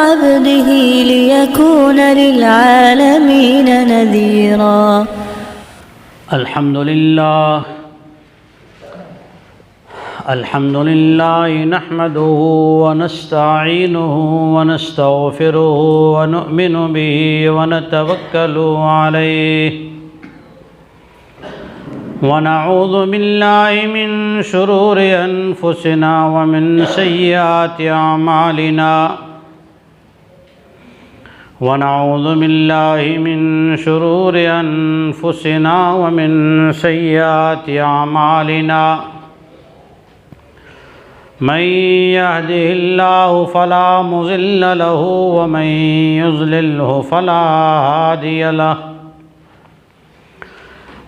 अब्दिही लियकून लिलआलमीन नज़ीरा। अल्हम्दुलिल्लाह नहमदुहु व नस्तईनुहु व नस्तगफिरुहु व नु'मिनु बिही व नतवक्कलु अलैहि व नऊज़ु बिल्लाहि मिन शुरूरि अनफुसिना व मिन सय्यिआति अमालिना व नऊज़ु बिल्लाहि मिन शुरूरि अनफुसिना व मिन सय्यिआति अमालिना मन यहदिहिल्लाहु फला मुज़िल्ल लहु व मन युज़लिल्हु फला हादिय लहु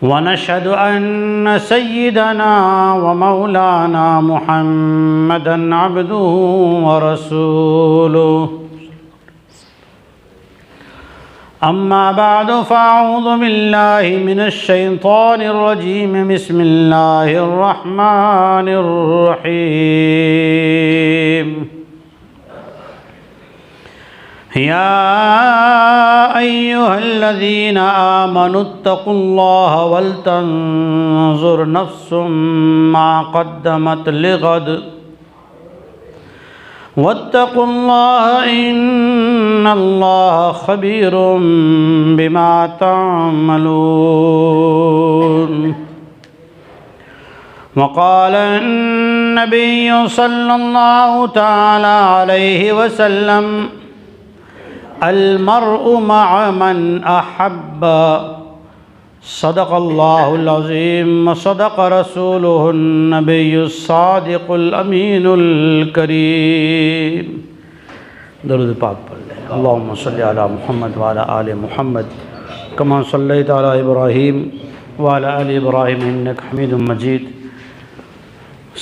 व नशहदु अन्न सय्यिदना व मौलाना मुहम्मदन अब्दुहु व रसूलुहु। अम्मा बअदु फ़अऊज़ु बिल्लाहि मिनश शैतानिर रजीम। बिस्मिल्लाहिर रहमानिर रहीम। या अय्युहल्लज़ीना आमनुत्तक़ुल्लाह वल तंज़ुर नफ़्सुम मा क़द्दमत लिग़द वत्तक़ुल्लाह इन्नल्लाह ख़बीरुम बिमा तअमलून। वक़ाल अन्नबिय्यु सल्लल्लाहु तआला अलैहि वसल्लम अलमर्उ मअ मन अहब्ब। सदक़ल्लाहुल अज़ीम व सदक़ रसूलुहुन नबियुस सादिक़ुल अमीनुल करीम। दरूद पाक पढ़ लें। अल्लाहुम्मा सल्लि अला मुहम्मद व अला आलि मुहम्मद कमा सल्लैता अला इब्राहीम व अला आलि इब्राहीम इन्नका हमीदुम मजीद।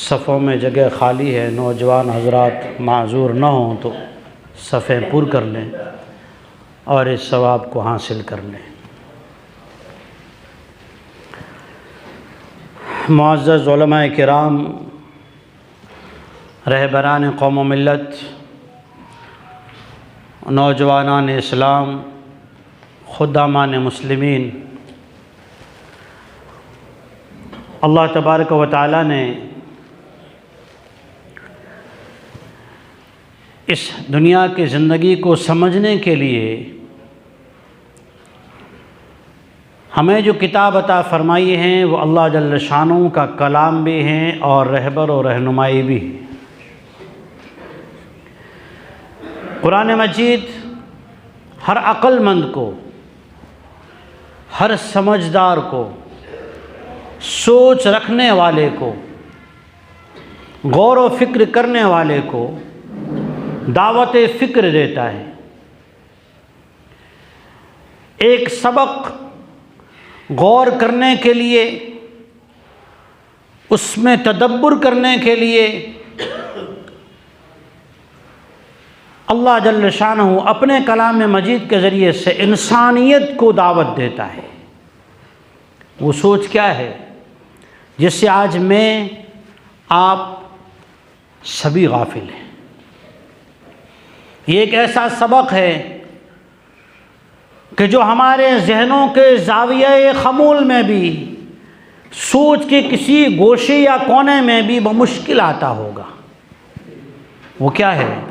सफ़ों में जगह खाली है, नौजवान हज़रात माज़ूर न हों तो सफ़ें पुर कर लें और इस सवाब को हासिल कर लें। मुअज़्ज़ज़ उलमाए किराम, रहबरान कौम व मिल्लत, नौजवानान इस्लाम, खुद्दामान मुस्लिमीन, अल्लाह तबारक व तआला ने इस दुनिया की ज़िंदगी को समझने के लिए हमें जो किताब अता फ़रमाई हैं वो अल्लाह जल्ल शानहू का कलाम भी हैं और रहबर और रहनुमाई भी। कुरान मजीद हर अक्लमंद को, हर समझदार को, सोच रखने वाले को, गौर व फिक्र करने वाले को दावत फ़िक्र देता है। एक सबक गौर करने के लिए, उसमें तदब्बुर करने के लिए अल्लाह जल्ल शानहू अपने कलाम मजीद के ज़रिए से इंसानियत को दावत देता है। वो सोच क्या है जिससे आज मैं आप सभी गाफिल हैं। ये एक ऐसा सबक है कि जो हमारे जहनों के ज़ाविये ख़मूल में भी, सोच के किसी गोशे या कोने में भी बमुश्किल आता होगा। वो क्या है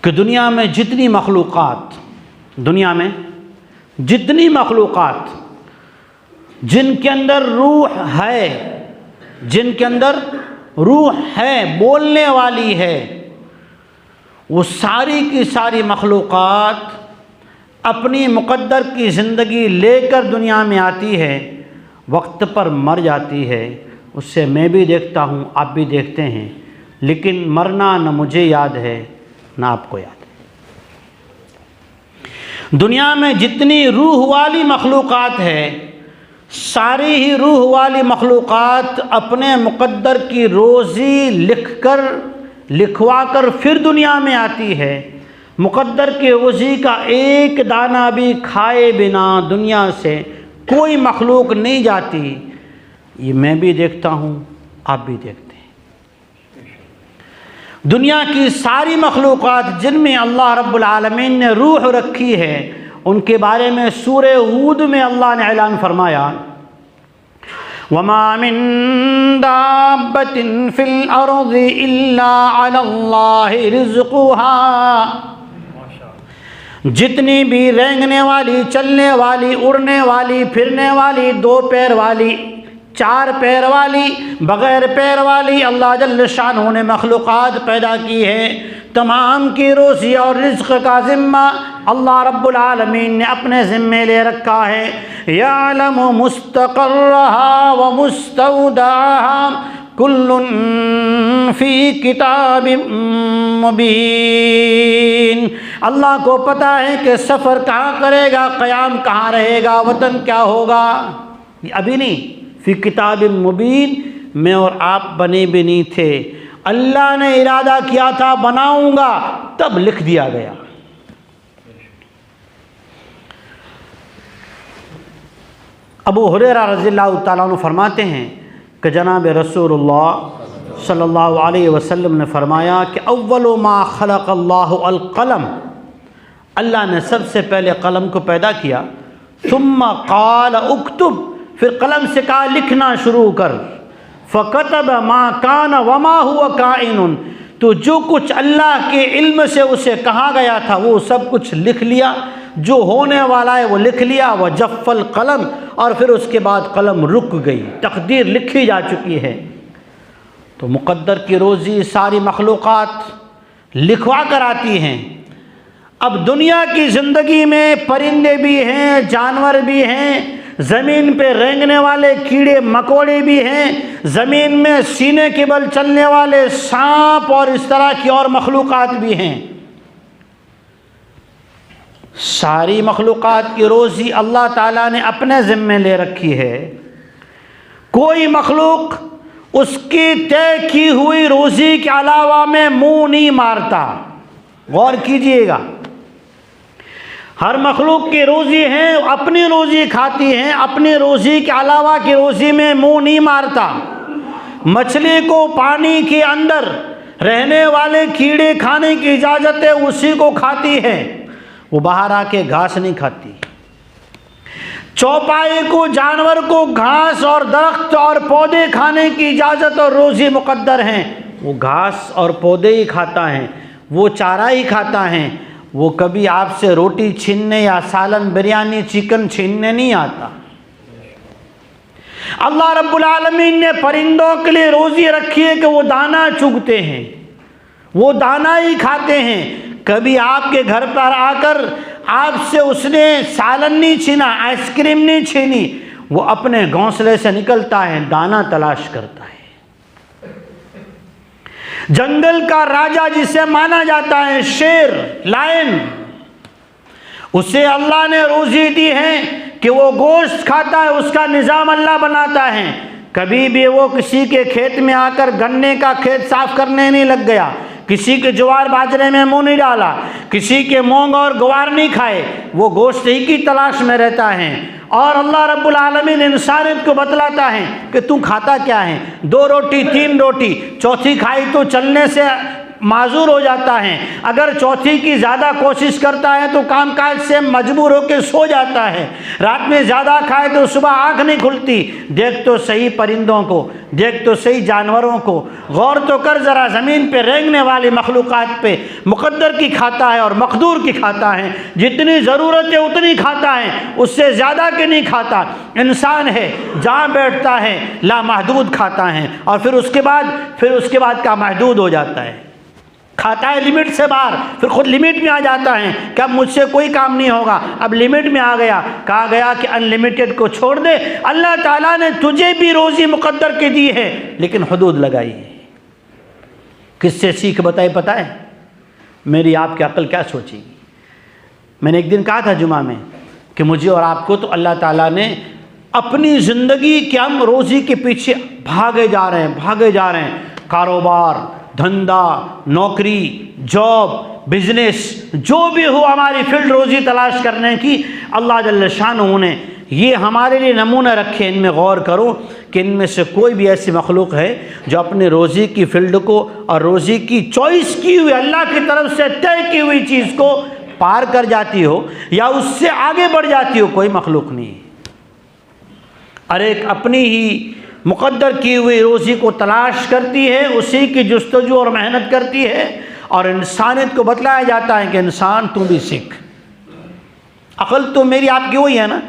कि दुनिया में जितनी मखलूक़ात जिनके अंदर रूह है, बोलने वाली है, वो सारी की सारी मखलूक़ात अपनी मुक़द्दर की ज़िंदगी लेकर दुनिया में आती है, वक्त पर मर जाती है। उससे मैं भी देखता हूँ, आप भी देखते हैं, लेकिन मरना न मुझे याद है न आपको याद है। दुनिया में जितनी रूह वाली मखलूक़ात है, सारी ही रूह वाली मखलूक़ात अपने मुक़द्दर की रोज़ी लिखवा कर फिर दुनिया में आती है। मुक़द्दर के रोज़ी का एक दाना भी खाए बिना दुनिया से कोई मखलूक नहीं जाती। ये मैं भी देखता हूँ, आप भी देखते हैं। दुनिया की सारी मखलूक़ात जिनमें अल्लाह रब्बुल आलमीन ने रूह रखी है, उनके बारे में सूरह हूद में अल्लाह ने ऐलान फरमाया, वमा मिन दाब्बतिन फिल अर्ज़ि इल्ला अलल्लाहि रिज़्क़ुहा। जितनी भी रेंगने वाली, चलने वाली, उड़ने वाली, फिरने वाली, 2 पैर वाली, 4 पैर वाली, बग़ैर पैर वाली अल्लाह जल्ल शानहू ने मखलूक़ात पैदा की है, तमाम की रोज़ी और रिज़्क़ का ज़िम्मा अल्लाह रब्बुल आलमीन ने अपने ज़िम्मे ले रखा है। यअलमु मुस्तक़र्रहा व मुस्तौदअहा कुल्लुन फ़ी किताबिम मुबीन। अल्लाह को पता है कि सफ़र कहाँ करेगा, क़याम कहाँ रहेगा, वतन क्या होगा। ये अभी नहीं, फ़ी किताबिम मुबीन, मैं और आप बने भी नहीं थे, अल्लाह ने इरादा किया था बनाऊंगा, तब लिख दिया गया। अबू हुरैरा रज़ियल्लाहु ताला अन्हु फरमाते हैं कि जनाब रसूलुल्लाह सल्लल्लाहु अलैहि वसल्लम ने फरमाया कि अव्वलु मा खलक़ल्लाहु अल क़लम, अल्लाह ने सबसे पहले कलम को पैदा किया। सुम्मा क़ाल उक्तुब, फिर कलम से कहा लिखना शुरू कर। फ़कतब मा कान वमा हुआ काइनुन, तो जो कुछ अल्लाह के इल्म से उसे कहा गया था वो सब कुछ लिख लिया, जो होने वाला है वो लिख लिया। वह जफ़ल कलम, और फिर उसके बाद कलम रुक गई, तकदीर लिखी जा चुकी है। तो मुक़द्दर की रोज़ी सारी मखलूक़ात लिखवा कर आती हैं। अब दुनिया की ज़िंदगी में परिंदे भी हैं, जानवर भी हैं, ज़मीन पे रेंगने वाले कीड़े मकोड़े भी हैं, ज़मीन में सीने के बल चलने वाले सांप और इस तरह की और मखलूक़ात भी हैं। सारी मखलूक़ात की रोज़ी अल्लाह ताला ने अपने ज़िम्मे ले रखी है। कोई मखलूक उसकी तय की हुई रोज़ी के अलावा में मुँह नहीं मारता। गौर कीजिएगा, हर मखलूक की रोज़ी है, अपनी रोज़ी खाती हैं, अपनी रोज़ी के अलावा की रोज़ी में मुँह नहीं मारता। मछली को पानी के अंदर रहने वाले कीड़े खाने की इजाज़त है, उसी को खाती है, वो बाहर आके घास नहीं खाती। चौपाई को, जानवर को घास और दरख्त और पौधे खाने की इजाज़त और रोज़ी मुक़द्दर हैं, वो घास और पौधे ही खाता है, वो चारा ही खाता है, वो कभी आपसे रोटी छीनने या सालन, बिरयानी, चिकन छीनने नहीं आता। अल्लाह रब्बुल आलमीन ने परिंदों के लिए रोज़ी रखी है कि वो दाना चुगते हैं, वो दाना ही खाते हैं। कभी आपके घर पर आकर आपसे उसने सालन नहीं छीना, आइसक्रीम नहीं छीनी, वो अपने घोंसले से निकलता है, दाना तलाश करता है। जंगल का राजा जिसे माना जाता है शेर, लायन, उसे अल्लाह ने रोज़ी दी है कि वो गोश्त खाता है, उसका निज़ाम अल्लाह बनाता है। कभी भी वो किसी के खेत में आकर गन्ने का खेत साफ करने नहीं लग गया, किसी के ज्वार बाजरे में मुंह नहीं डाला, किसी के मूंग और ग्वार नहीं खाए, वो गोश्त ही की तलाश में रहता है। और अल्लाह रब्बुल आलमीन इंसानियत को बतलाता है कि तू खाता क्या है, 2 रोटी 3 रोटी, चौथी खाई तो चलने से माजूर हो जाता है, अगर चौथी की ज़्यादा कोशिश करता है तो कामकाज से मजबूर होकर सो जाता है, रात में ज़्यादा खाए तो सुबह आँख नहीं खुलती। देख तो सही परिंदों को, देख तो सही जानवरों को, गौर तो कर ज़रा, ज़मीन पे रेंगने वाली मखलूक़ात पे मुक़द्दर की खाता है और मक़दूर की खाता है। जितनी ज़रूरत है उतनी खाता है, उससे ज़्यादा की नहीं खाता। इंसान है, जहाँ बैठता है लामहदूद खाता है, और फिर उसके बाद का महदूद हो जाता है, खाता है लिमिट से बाहर, फिर खुद लिमिट में आ जाता है कि अब मुझसे कोई काम नहीं होगा, अब लिमिट में आ गया। कहा गया कि अनलिमिटेड को छोड़ दे, अल्लाह ताला ने तुझे भी रोज़ी मुक़द्दर के दी है, लेकिन हदूद लगाई है। किससे सीख बताई पता है? मेरी आपकी अक्ल क्या सोचेगी। मैंने एक दिन कहा था जुमा में कि मुझे और आपको तो अल्लाह ताला ने अपनी ज़िंदगी के हम रोज़ी के पीछे भागे जा रहे हैं, कारोबार, धंधा, नौकरी, जॉब, बिजनेस, जो भी हो हमारी फील्ड रोज़ी तलाश करने की अल्लाह जल्ल शानहू ने ये हमारे लिए नमूने रखे। इनमें गौर करो कि इनमें से कोई भी ऐसी मखलूक है जो अपने रोज़ी की फील्ड को और रोज़ी की चॉइस की हुई अल्लाह की तरफ से तय की हुई चीज़ को पार कर जाती हो या उससे आगे बढ़ जाती हो, कोई मखलूक नहीं। और एक अपनी ही मुक़द्दर की हुई रोज़ी को तलाश करती है, उसी की जुस्तजू और मेहनत करती है। और इंसानियत को बतलाया जाता है कि इंसान तू भी सीख। अकल तो मेरी आपकी वही है ना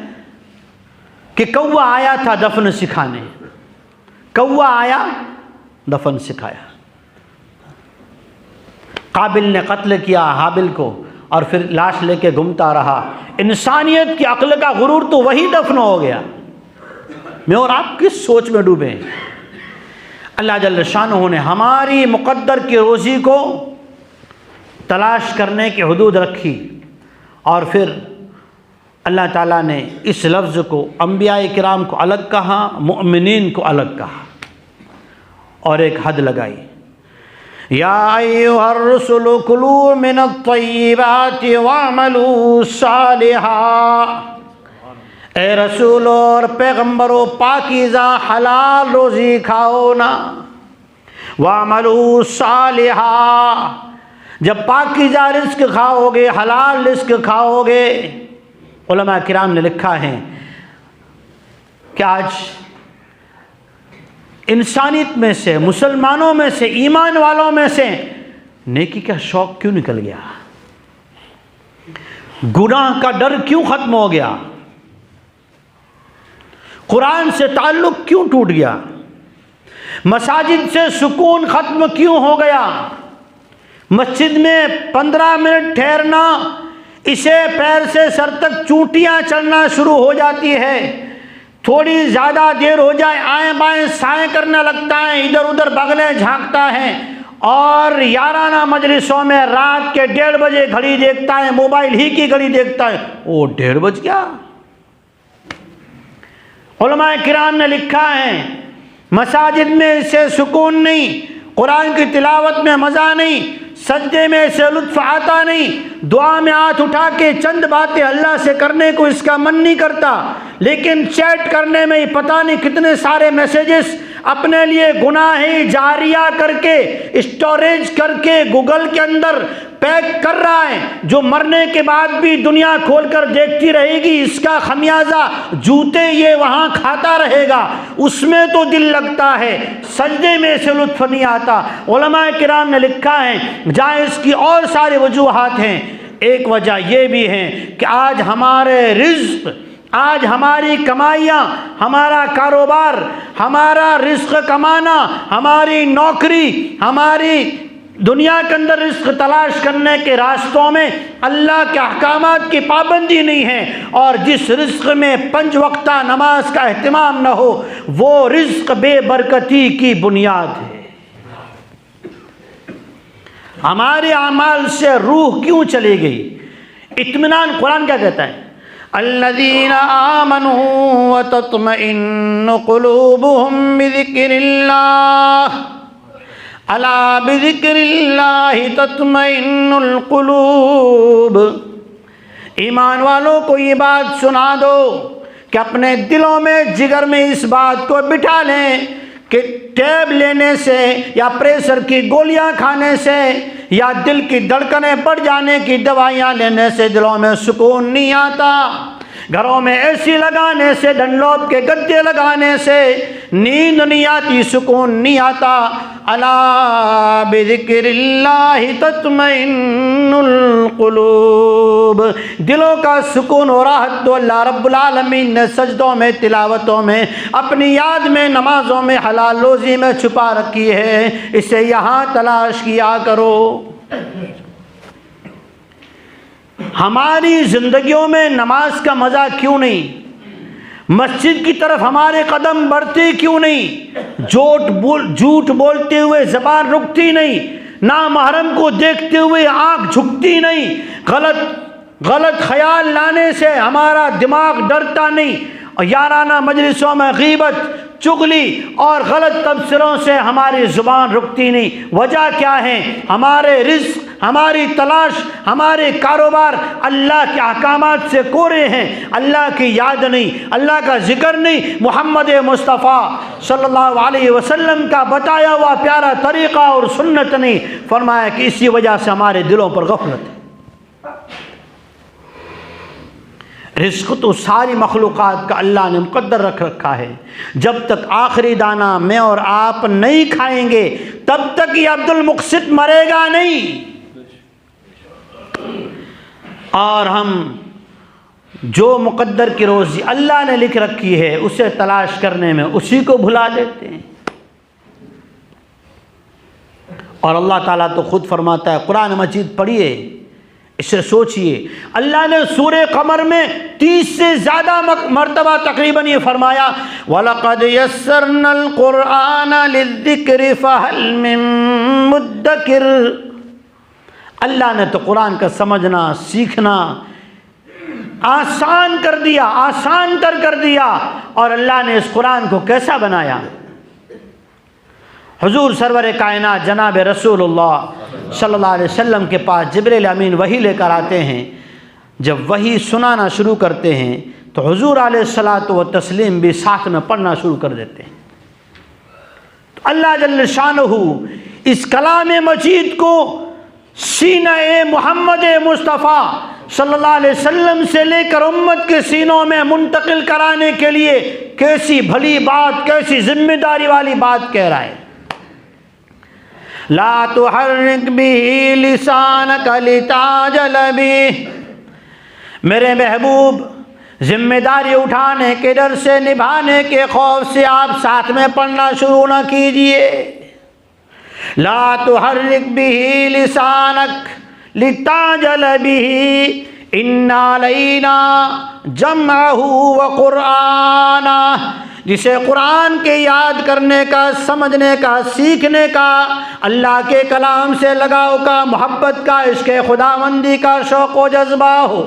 कि कौवा आया था दफन सिखाने, कौवा आया दफन सिखाया। काबिल ने कत्ल किया हाबिल को और फिर लाश लेके घूमता रहा। इंसानियत की अक्ल का गुरूर तो वही दफन हो गया। मैं और आप किस सोच में डूबे हैं? अल्लाह जल्ल शानहू ने हमारी मुक़द्दर की रोज़ी को तलाश करने की हुदूद रखी और फिर अल्लाह ताला ने इस लफ्ज़ को अंबिया किराम को अलग कहा, मुअमिनीन को अलग कहा और एक हद लगाई। या अय्युहर रुसुलु कुलू मिनत-तय्यिबाति वअमलू सालिहा। ए रसूल और पैगम्बरों, पाकीज़ा हलाल रोज़ी खाओ ना। वअमलू सालिहा, जब पाकीज़ा रिज़्क़ खाओगे, हलाल रिज़्क़ खाओगे। उलमा किराम ने लिखा है कि आज इंसानियत में से, मुसलमानों में से, ईमान वालों में से नेकी का शौक़ क्यों निकल गया? गुनाह का डर क्यों ख़त्म हो गया? कुरान से ताल्लुक़ क्यों टूट गया? मसाजिद से सुकून ख़त्म क्यों हो गया? मस्जिद में 15 मिनट ठहरना, इसे पैर से सर तक चूंटियां चढ़ना शुरू हो जाती है। थोड़ी ज़्यादा देर हो जाए आएँ बाएँ साएँ करने लगता है, इधर उधर बगलें झांकता है और याराना मजलिसों में रात के 1:30 बजे घड़ी देखता है, मोबाइल ही की घड़ी देखता है। ओ 1:30 बज गया। उलमाए किराम ने लिखा है मसाजिद में इसे सुकून नहीं, कुरान की तिलावत में मज़ा नहीं, सजदे में इसे लुत्फ़ आता नहीं, दुआ में हाथ उठा के चंद बातें अल्लाह से करने को इसका मन नहीं करता, लेकिन चैट करने में ही पता नहीं कितने सारे मैसेजेस अपने लिए गुनाहे जारिया करके स्टोरेज करके गूगल के अंदर पैक कर रहा है, जो मरने के बाद भी दुनिया खोलकर देखती रहेगी। इसका खमियाजा जूते ये वहाँ खाता रहेगा। उसमें तो दिल लगता है, सजदे में से लुत्फ़ नहीं आता। उलमाए किराम ने लिखा है जहाँ इसकी और सारी वजूहात हैं, एक वजह यह भी है कि आज हमारे रिज़्क़, आज हमारी कमाइयाँ, हमारा कारोबार, हमारा रिज़्क़ कमाना, हमारी नौकरी, हमारी दुनिया के अंदर रिज़्क़ तलाश करने के रास्तों में अल्लाह के अहकामात की पाबंदी नहीं है। और जिस रिज़्क़ में 5 वक्ता नमाज का एहतिमाम न हो, वो रिज़्क़ बेबरकती की बुनियाद है। हमारे अमाल से रूह क्यों चली गई? इत्मीनान कुरान क्या कहता है? अल्लज़ीना आमनू व तत्मइन्नु क़ुलूबुहुम बिज़िक्रिल्लाह अला बिज़िक्रिल्लाहि तत्मइन्नुल क़ुलूब। ईमान वालों को ये बात सुना दो कि अपने दिलों में, जिगर में इस बात को बिठा लें कि टैब लेने से या प्रेशर की गोलियां खाने से या दिल की धड़कनें बढ़ जाने की दवाइयां लेने से दिलों में सुकून नहीं आता। घरों में एसी लगाने से, डनलॉप के गद्दे लगाने से नींद नहीं आती, सुकून नहीं आता। अला बिज़िक्रिल्लाहि तत्मइन्नुल क़ुलूब। दिलों का सुकून और राहत तो अल्लाह रब्बुल आलमीन ने सजदों में, तिलावतों में, अपनी याद में, नमाजों में, हलाल रोज़ी में छुपा रखी है। इसे यहाँ तलाश किया करो। हमारी ज़िंदगियों में नमाज का मज़ा क्यों नहीं? मस्जिद की तरफ हमारे कदम बढ़ते क्यों नहीं? झूठ बोलते हुए ज़बान रुकती नहीं, ना महरम को देखते हुए आँख झुकती नहीं, गलत ख्याल लाने से हमारा दिमाग डरता नहीं, और याराना मजलिसों में गीबत, चुगली और गलत तबसरों से हमारी ज़ुबान रुकती नहीं। वजह क्या है? हमारे रिज़्क़, हमारी तलाश, हमारे कारोबार अल्लाह के अहकामात से कोरे हैं। अल्लाह की याद नहीं, अल्लाह का जिक्र नहीं, मोहम्मद मुस्तफ़ा सल्लल्लाहु अलैहि वसल्लम का बताया हुआ प्यारा तरीक़ा और सुन्नत नहीं। फरमाया कि इसी वजह से हमारे दिलों पर गफलत है। रिज़्क़ तो सारी मखलूक़ात का अल्लाह ने मुक़द्दर रख रखा है। जब तक आखिरी दाना मैं और आप नहीं खाएंगे तब तक ये अब्दुल मुक़सित मरेगा नहीं। और हम जो मुक़द्दर की रोज़ी अल्लाह ने लिख रखी है उसे तलाश करने में उसी को भुला देते हैं। और अल्लाह ताला तो ख़ुद फरमाता है, कुरान मजीद पढ़िए, इसे सोचिए। अल्लाह ने सूरे कमर में 30 से ज़्यादा मरतबा तकरीबन ये फरमाया, वलक़द यस्सरनल क़ुरआन लिज़्ज़िक्रि फ़हल मिन मुद्दकिर। अल्लाह ने तो कुरान का समझना, सीखना आसान कर दिया, आसान तर कर दिया। और अल्लाह ने इस कुरान को कैसा बनाया। हुजूर सरवर कायनात जनाब रसूलुल्लाह सल्लल्लाहु अलैहि वसल्लम के पास जिब्रील अमीन वही लेकर आते हैं। जब वही सुनाना शुरू करते हैं तो हुजूर अलैहिस्सलातु व तस्लीम भी साथ में पढ़ना शुरू कर देते हैं। तो अल्लाह जल्ल शानहू इस कलाम मजीद को सीने मोहम्मद मुस्तफ़ा सल्लल्लाहु अलैहि वसल्लम से लेकर उम्मत के सीनों में मुंतकिल कराने के लिए कैसी भली बात, कैसी जिम्मेदारी वाली बात कह रहा है। ला तुहर्रिक बिही लिसानक लिताजल बिही। मेरे महबूब, जिम्मेदारी उठाने के डर से, निभाने के खौफ से आप साथ में पढ़ना शुरू न कीजिए। ला तुहर्रिक बिही लिसानक लिताजल बिही इन्ना अलैना जमअहू व कुरआना। जिसे कुरान के याद करने का, समझने का, सीखने का, अल्लाह के कलाम से लगाव का, मोहब्बत का, इसके खुदाबंदी का शौक़ व जज्बा हो,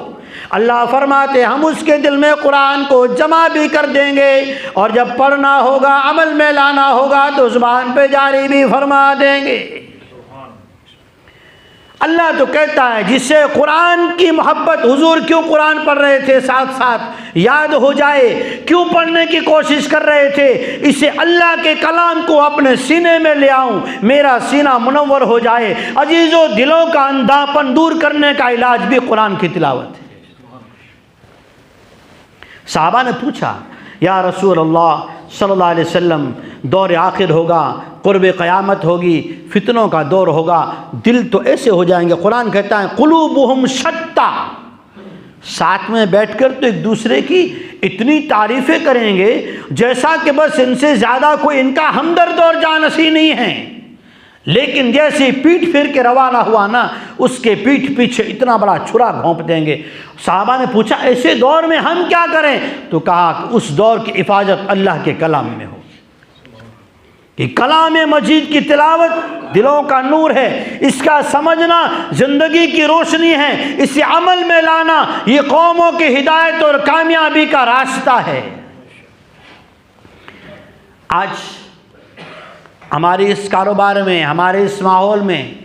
अल्लाह फरमाते हम उसके दिल में कुरान को जमा भी कर देंगे और जब पढ़ना होगा, अमल में लाना होगा तो ज़ुबान पे जारी भी फरमा देंगे। अल्लाह तो कहता है जिससे कुरान की मोहब्बत, हुजूर क्यों कुरान पढ़ रहे थे, साथ साथ याद हो जाए, क्यों पढ़ने की कोशिश कर रहे थे, इसे अल्लाह के कलाम को अपने सीने में ले आऊं, मेरा सीना मुनव्वर हो जाए। अजीज़ों, दिलों का अंधापन दूर करने का इलाज भी कुरान की तिलावत है। सहाबा ने पूछा, या रसूल अल्लाह सल्लल्लाहु अलैहि वसल्लम, दौर आखिर होगा, क़ुर्ब क़यामत होगी, फितनों का दौर होगा, दिल तो ऐसे हो जाएंगे। कुरान कहता है क़ुलूबुहुम शत्ता। साथ में बैठकर तो एक दूसरे की इतनी तारीफ़ें करेंगे जैसा कि बस इनसे ज़्यादा कोई इनका हमदर्द और जानसी नहीं है। लेकिन जैसे पीठ फिर के रवाना हुआ ना, उसके पीठ पीछे इतना बड़ा छुरा घोंप देंगे। साहबा ने पूछा ऐसे दौर में हम क्या करें? तो कहा कि उस दौर की हिफाजत अल्लाह के कलाम में हो। कि कलाम मजीद की तिलावत दिलों का नूर है, इसका समझना ज़िंदगी की रोशनी है, इसे अमल में लाना ये कौमों की हिदायत और कामयाबी का रास्ता है। आज हमारे इस कारोबार में, हमारे इस माहौल में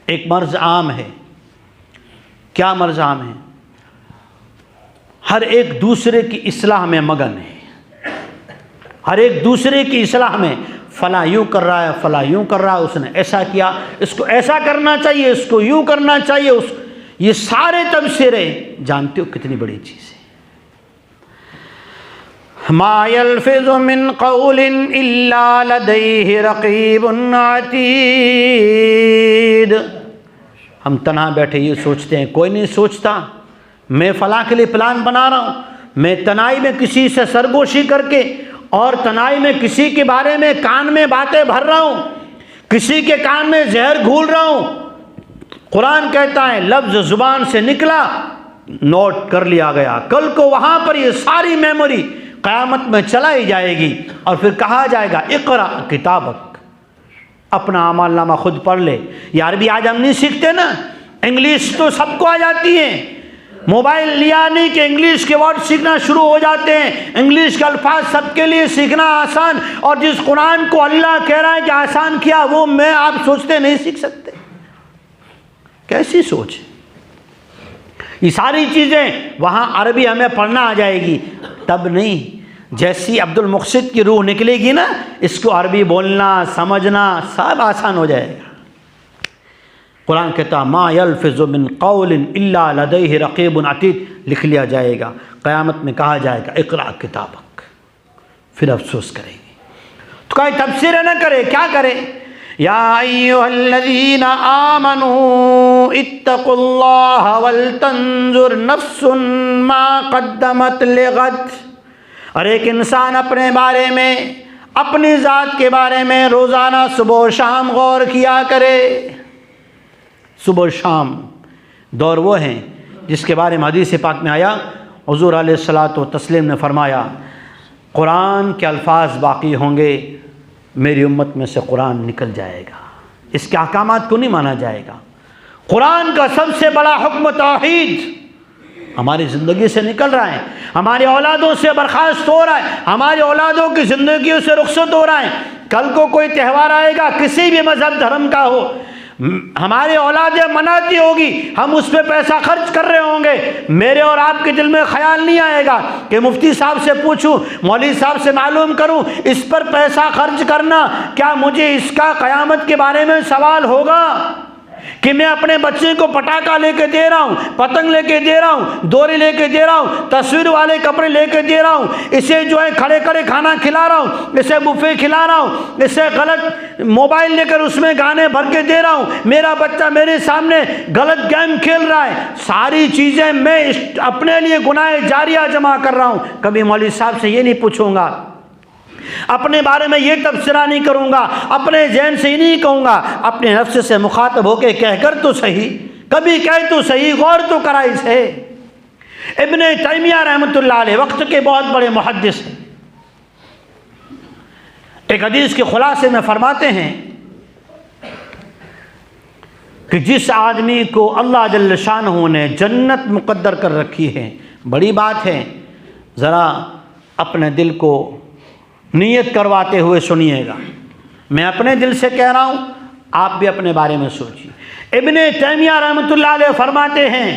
एक मर्ज़ आम है। क्या मर्ज़ आम है? हर एक दूसरे की इस्लाह में मगन है, हर एक दूसरे की इस्लाह में। फ़ला यूँ कर रहा है, फ़ला यूँ कर रहा है, उसने ऐसा किया, इसको ऐसा करना चाहिए, इसको यूँ करना चाहिए, ये सारे तबसरे जानते हो कितनी बड़ी चीज़ है। मा यल्फ़िज़ु मिन क़ौलिन इल्ला लदैहि रक़ीबुन अतीद। हम तन्हा बैठे ये सोचते हैं, कोई नहीं सोचता। मैं फ़लाँ के लिए प्लान बना रहा हूँ, मैं तनाई में किसी से सरगोशी करके और तनाई में किसी के बारे में कान में बातें भर रहा हूँ, किसी के कान में जहर घूल रहा हूँ। कुरान कहता है लफ्ज़ ज़ुबान से निकला, नोट कर लिया गया, कल को वहाँ पर ये सारी मेमोरी क़यामत में चलाई जाएगी और फिर कहा जाएगा इक़रा किताबक, अपना अमलनामा खुद पढ़ ले। यार भी आज हम नहीं सीखते ना, इंग्लिश तो सबको आ जाती है, मोबाइल लिया नहीं कि इंग्लिश के वर्ड सीखना शुरू हो जाते हैं। इंग्लिश के अल्फाज सबके लिए सीखना आसान, और जिस कुरान को अल्लाह कह रहा है कि आसान किया वो मैं आप सोचते नहीं सीख सकते। कैसी सोच है? ये सारी चीज़ें वहाँ अरबी हमें पढ़ना आ जाएगी तब नहीं, जैसी अब्दुल मुक़सिद की रूह निकलेगी ना, इसको अरबी बोलना समझना सब आसान हो जाएगा। कुरान कहता मा यल्फ़िज़ु मिन क़ौलिन इल्ला लदैहि रक़ीबुन अतीद, लिख लिया जाएगा। क़यामत में कहा जाएगा इक़रा किताबक, फिर अफसोस करेंगे। तो कहीं तफसीर न करे, क्या करे? या अय्युहल्लज़ीना आमनू इत्तक़ुल्लाह वल तंजुर नफ्सुन मा क़द्दमत लिग़द। और एक इंसान अपने बारे में, अपनी ज़ात के बारे में रोज़ाना सुबह और शाम गौर किया करे। सुबह और शाम दौर वो हैं जिसके बारे में हदीस पाक में आया, हुज़ूर अलैहिस्सलातु व तस्लीम ने फरमाया कुरान के अल्फाज बाकी होंगे, मेरी उम्मत में से कुरान निकल जाएगा, इसके अहकामात को नहीं माना जाएगा। कुरान का सबसे बड़ा हुक्म तौहीद हमारी ज़िंदगी से निकल रहा है, हमारी औलादों से बर्खास्त हो रहा है, हमारी औलादों की ज़िंदगियों से रुखसत हो रहा है। कल को कोई त्यौहार आएगा, किसी भी मज़हब धर्म का हो, हमारी औलादें मनाती होगी, हम उस पर पैसा खर्च कर रहे होंगे, मेरे और आपके दिल में ख्याल नहीं आएगा कि मुफ्ती साहब से पूछूं, मौलवी साहब से मालूम करूं, इस पर पैसा खर्च करना, क्या मुझे इसका क़यामत के बारे में सवाल होगा कि मैं अपने बच्चे को पटाखा लेके दे रहा हूँ, पतंग लेके दे रहा हूँ, डोरी लेके दे रहा हूँ, तस्वीर वाले कपड़े लेके दे रहा हूँ, इसे जो है खड़े खड़े खाना खिला रहा हूँ, इसे बुफे खिला रहा हूँ, इसे गलत मोबाइल लेकर उसमें गाने भर के दे रहा हूँ, मेरा बच्चा मेरे सामने गलत गेम खेल रहा है, सारी चीज़ें मैं अपने लिए गुनाह जारिया जमा कर रहा हूँ। कभी मौलवी साहब से ये नहीं पूछूंगा, अपने बारे में ये तबसरा नहीं करूंगा, अपने ज़हन से ही नहीं कहूँगा, अपने नफ्स से मुखातब होकर कहकर तो सही, कभी कह तो सही, गौर तो करा इसे। इब्ने तैमिया रहमतुल्लाह अलैह वक्त के बहुत बड़े मुहद्दिस हैं, एक हदीस के खुलासे में फरमाते हैं कि जिस आदमी को अल्लाह जल्ल शानहू ने जन्नत मुक़द्दर कर रखी है, बड़ी बात है, ज़रा अपने दिल को नियत करवाते हुए सुनिएगा। मैं अपने दिल से कह रहा हूँ, आप भी अपने बारे में सोचिए। इब्ने तैमिया रहमतुल्लाह अलैह फरमाते हैं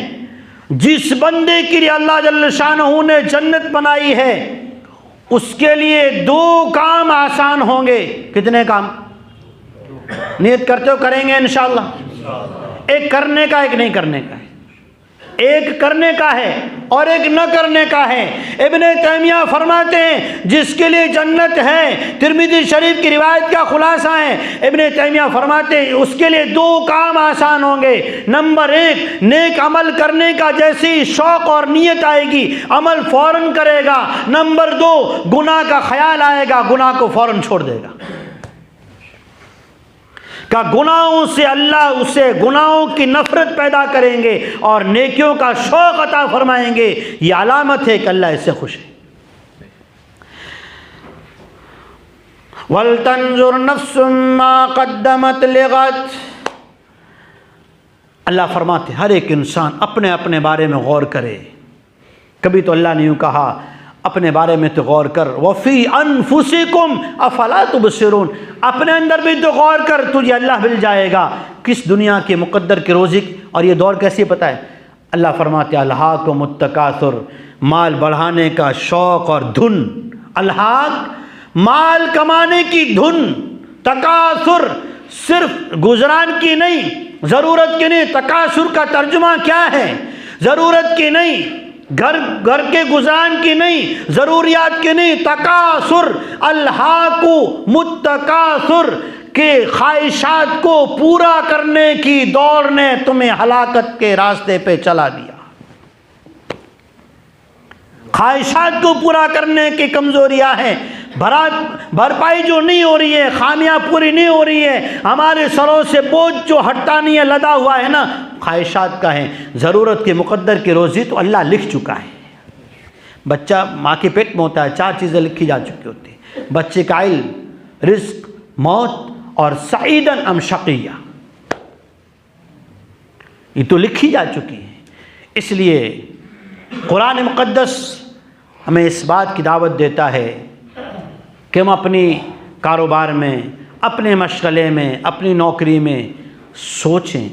जिस बंदे के लिए अल्लाह जल्ल शानहू ने जन्नत बनाई है, उसके लिए दो काम आसान होंगे। कितने काम? नियत करते हो करेंगे इंशाअल्लाह। एक करने का, एक नहीं करने का है, एक करने का है और एक न करने का है। इब्ने तैमिया फरमाते हैं जिसके लिए जन्नत है, तिरमिज़ी शरीफ की रिवायत का खुलासा है, इब्ने तैमिया फरमाते हैं उसके लिए दो काम आसान होंगे। नंबर एक, नेक अमल करने का जैसी शौक़ और नीयत आएगी, अमल फ़ौरन करेगा। नंबर दो, गुनाह का ख्याल आएगा, गुनाह को फ़ौरन छोड़ देगा। का गुनाहों से अल्लाह उसे गुनाहों की नफरत पैदा करेंगे और नेकियों का शौक़ अता फरमाएंगे। ये अलामत है कि अल्लाह इससे खुश है। वल तंजुर नफ्सुम मा क़द्दमत लिग़द, अल्लाह फरमाते हर एक इंसान अपने अपने बारे में गौर करे। कभी तो अल्लाह ने यूँ कहा अपने बारे में तो गौर कर, वफ़ी अनफुसिकुम अफला तुबसिरून, अपने अंदर भी तो गौर कर, तुझे अल्लाह मिल जाएगा। किस दुनिया के मुक़द्दर के रोज़ी और ये दौर कैसे पता है? अल्लाह फरमाते अल्हाकुमुत तकासुर, माल बढ़ाने का शौक़ और धुन। अल्हाक माल कमाने की धुन, तकासुर सिर्फ गुजरान की नहीं, ज़रूरत की नहीं। तकासुर का तर्जुमा क्या है? ज़रूरत की नहीं, घर के गुजान की नहीं, ज़रूरियात की नहीं। तकासुर, अल्हाकु मुत्तकासुर के ख्वाहिशात को पूरा करने की दौड़ ने तुम्हें हलाकत के रास्ते पे चला दिया। ख्वाहिशात को पूरा करने की कमज़ोरियाँ हैं, भरपाई जो नहीं हो रही है, खामियां पूरी नहीं हो रही है, हमारे सरों से बोझ जो हटता नहीं है, लदा हुआ है ना, ख्वाहिशात का है। ज़रूरत के मुक़द्दर की रोज़ी तो अल्लाह लिख चुका है। बच्चा माँ के पेट में होता है, 4 चीज़ें लिखी जा चुकी होती हैं, बच्चे का इल्म, रिज़्क़, मौत और सईदन अम शक़िय्या, ये तो लिखी जा चुकी है। इसलिए कुरान मुक़द्दस हमें इस बात की दावत देता है कि हम अपनी कारोबार में, अपने मशगले में, अपनी नौकरी में सोचें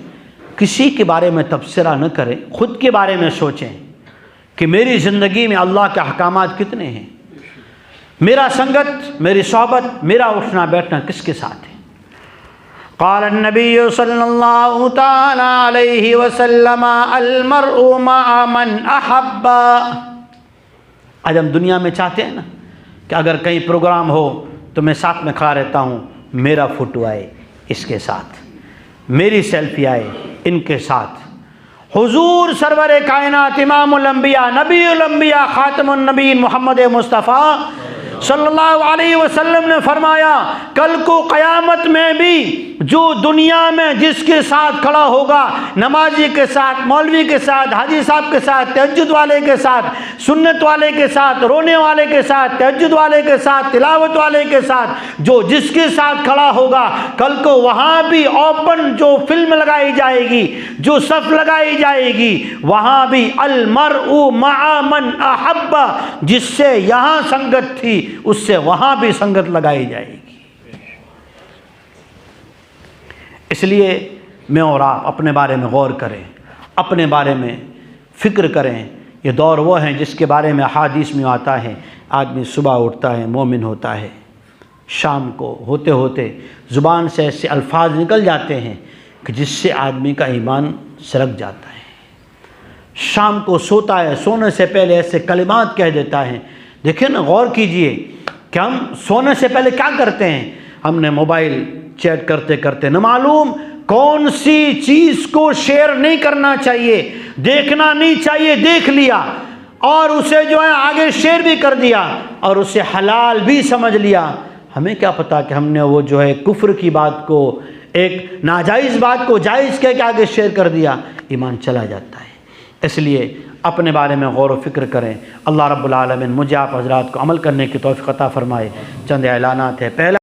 किसी के बारे में तबसरा न करें, ख़ुद के बारे में सोचें कि मेरी ज़िंदगी में अल्लाह के अहकामात कितने हैं, मेरा संगत, मेरी सोहबत, मेरा उठना बैठना किसके साथ है। क़ाल नबी सल्लल्लाहु तआला अलैहि वसल्लम अल मर्उ मअ मन अहब्बा। आज हम दुनिया में चाहते हैं ना कि अगर कहीं प्रोग्राम हो तो मैं साथ में खड़ा रहता हूँ, मेरा फ़ोटो आए इसके साथ, मेरी सेल्फी आए इनके साथ। हुजूर सरवर कायनात इमामुल अंबिया नबीउल अंबिया खातमुन नबीय्यीन मोहम्मद मुस्तफ़ा सल्लल्लाहु अलैहि वसल्लम ने फरमाया, कल को क़यामत में भी जो दुनिया में जिसके साथ खड़ा होगा, नमाजी के साथ, मौलवी के साथ, हाजी साहब के साथ, तहज्जुद वाले के साथ, सुन्नत वाले के साथ, रोने वाले के साथ, तहज्जुद वाले के साथ, तिलावत वाले के साथ, जो जिसके साथ खड़ा होगा, कल को वहाँ भी ओपन जो फिल्म लगाई जाएगी, जो सफ लगाई जाएगी, वहाँ भी अल मर्उ मअ मन अहब्बा, जिससे यहाँ संगत थी उससे वहाँ भी संगत लगाई जाएगी। इसलिए मैं और आप अपने बारे में गौर करें, अपने बारे में फ़िक्र करें। ये दौर वो है जिसके बारे में हदीस में आता है, आदमी सुबह उठता है मोमिन होता है, शाम को होते होते ज़ुबान से ऐसे अल्फाज निकल जाते हैं कि जिससे आदमी का ईमान सरक जाता है। शाम को सोता है, सोने से पहले ऐसे कलिमात कह देता है। देखिए ना, गौर कीजिए कि हम सोने से पहले क्या करते हैं। हमने मोबाइल चैट करते करते न मालूम कौन सी चीज़ को शेयर नहीं करना चाहिए, देखना नहीं चाहिए, देख लिया और उसे जो है आगे शेयर भी कर दिया और उसे हलाल भी समझ लिया। हमें क्या पता कि हमने वो जो है कुफ्र की बात को, एक नाजायज़ बात को जायज़ कह के आगे शेयर कर दिया, ईमान चला जाता है। इसलिए अपने बारे में गौर व फिक्र करें। अल्लाह रब्बुल आलमीन मुझे आप हज़रात को अमल करने की तौफ़ीक़ अता फ़रमाए। चंद ऐलानात है। पहला